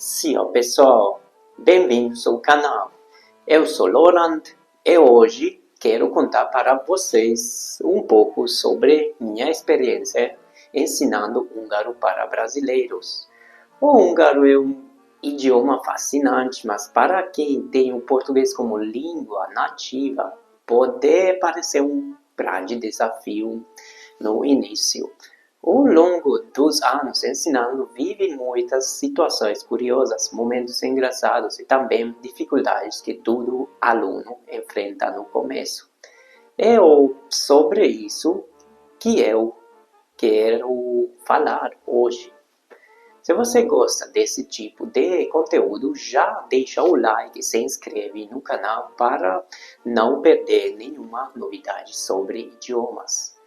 Sim, pessoal, bem-vindos ao canal. Eu sou Laurent e hoje quero contar para vocês um pouco sobre minha experiência ensinando húngaro para brasileiros. O húngaro é um idioma fascinante, mas para quem tem o português como língua nativa, pode parecer um grande desafio no início. Ao longo dos anos ensinando, vive muitas situações curiosas, momentos engraçados e também dificuldades que todo aluno enfrenta no começo. É sobre isso que eu quero falar hoje. Se você gosta desse tipo de conteúdo, já deixa o like e se inscreve no canal para não perder nenhuma novidade sobre idiomas.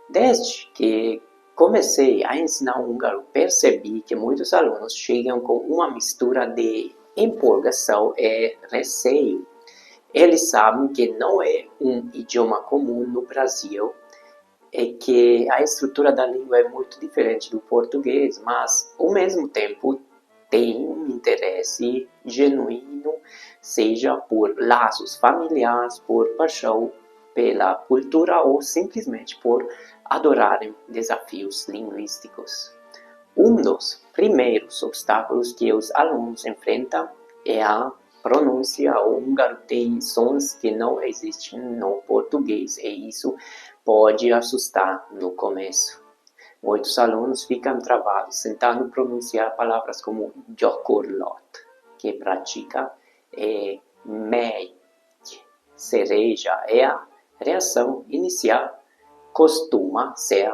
Desde que comecei a ensinar húngaro, percebi que muitos alunos chegam com uma mistura de empolgação e receio. Eles sabem que não é um idioma comum no Brasil e que a estrutura da língua é muito diferente do português, mas ao mesmo tempo têm um interesse genuíno, seja por laços familiares, por paixão pela cultura ou simplesmente por adorarem desafios linguísticos. Um dos primeiros obstáculos que os alunos enfrentam é a pronúncia. O húngaro tem sons que não existem no português e isso pode assustar no começo. Muitos alunos ficam travados tentando pronunciar palavras como gyakorlat, que pratica, e megy, cereja. E a reação inicial costuma ser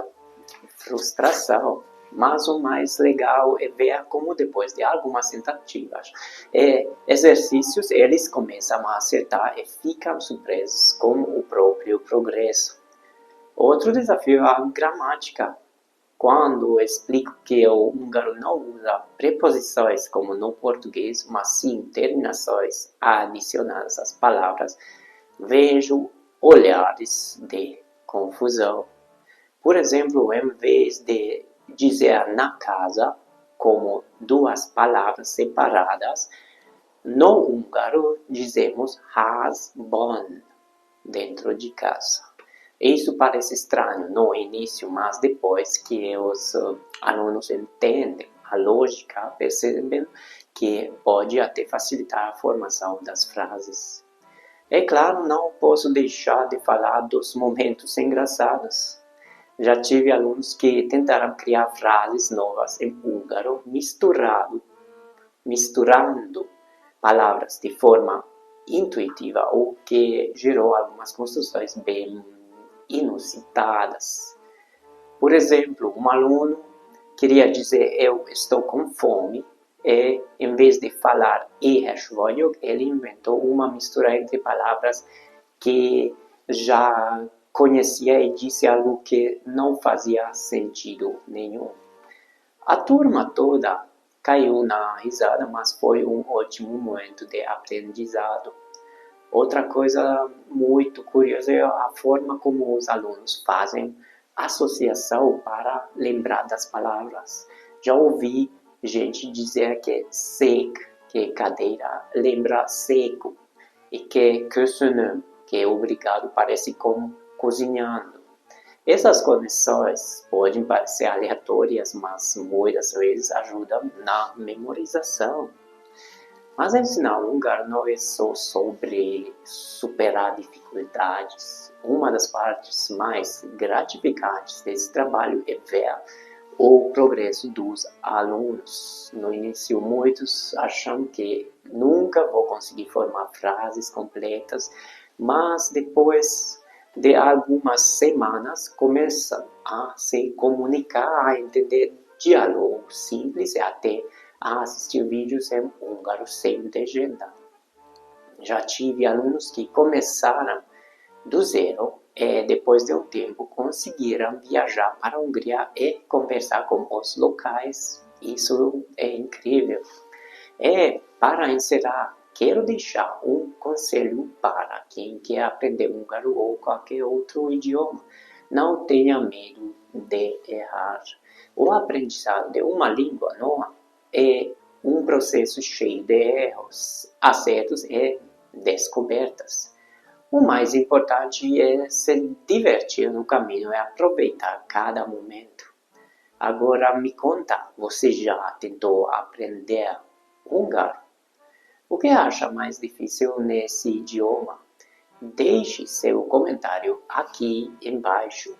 frustração, mas o mais legal é ver como depois de algumas tentativas e exercícios eles começam a acertar e ficam surpresos com o próprio progresso. Outro desafio é a gramática. Quando explico que o húngaro não usa preposições como no português, mas sim terminações adicionadas às palavras, vejo olhares de confusão. Por exemplo, em vez de dizer na casa como duas palavras separadas, no húngaro dizemos házban, dentro de casa. Isso parece estranho no início, mas depois que os alunos entendem a lógica, percebem que pode até facilitar a formação das frases. É claro, não posso deixar de falar dos momentos engraçados. Já tive alunos que tentaram criar frases novas em húngaro, misturando palavras de forma intuitiva, o que gerou algumas construções bem inusitadas. Por exemplo, um aluno queria dizer eu estou com fome e, em vez de falar éhes vagyok, ele inventou uma mistura entre palavras que já conhecia e disse algo que não fazia sentido nenhum. A turma toda caiu na risada, mas foi um ótimo momento de aprendizado. Outra coisa muito curiosa é a forma como os alunos fazem associação para lembrar das palavras. Já ouvi gente dizer que sek, que é cadeira, lembra seco, e que köszönöm, que é obrigado, parece como cozinhando. Essas conexões podem parecer aleatórias, mas muitas vezes ajudam na memorização. Mas ensinar húngaro não é só sobre superar dificuldades. Uma das partes mais gratificantes desse trabalho é ver o progresso dos alunos. No início, muitos acham que nunca vou conseguir formar frases completas, mas depois de algumas semanas começam a se comunicar, a entender diálogos simples e até a assistir vídeos em húngaro sem legenda. Já tive alunos que começaram do zero e depois de um tempo conseguiram viajar para a Hungria e conversar com os locais. Isso é incrível. E para encerrar, quero deixar um conselho para quem quer aprender húngaro ou qualquer outro idioma. Não tenha medo de errar. O aprendizado de uma língua nova é um um processo cheio de erros, acertos e descobertas. O mais importante é se divertir no caminho e aproveitar cada momento. Agora me conta, você já tentou aprender húngaro? O que acha mais difícil nesse idioma? Deixe seu comentário aqui embaixo.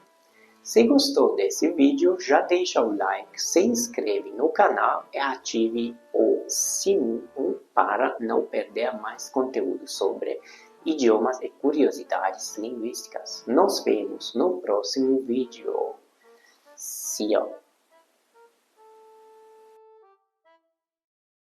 Se gostou desse vídeo, já deixa o like, se inscreve no canal e ative o sininho para não perder mais conteúdo sobre idiomas e curiosidades linguísticas. Nos vemos no próximo vídeo. See you.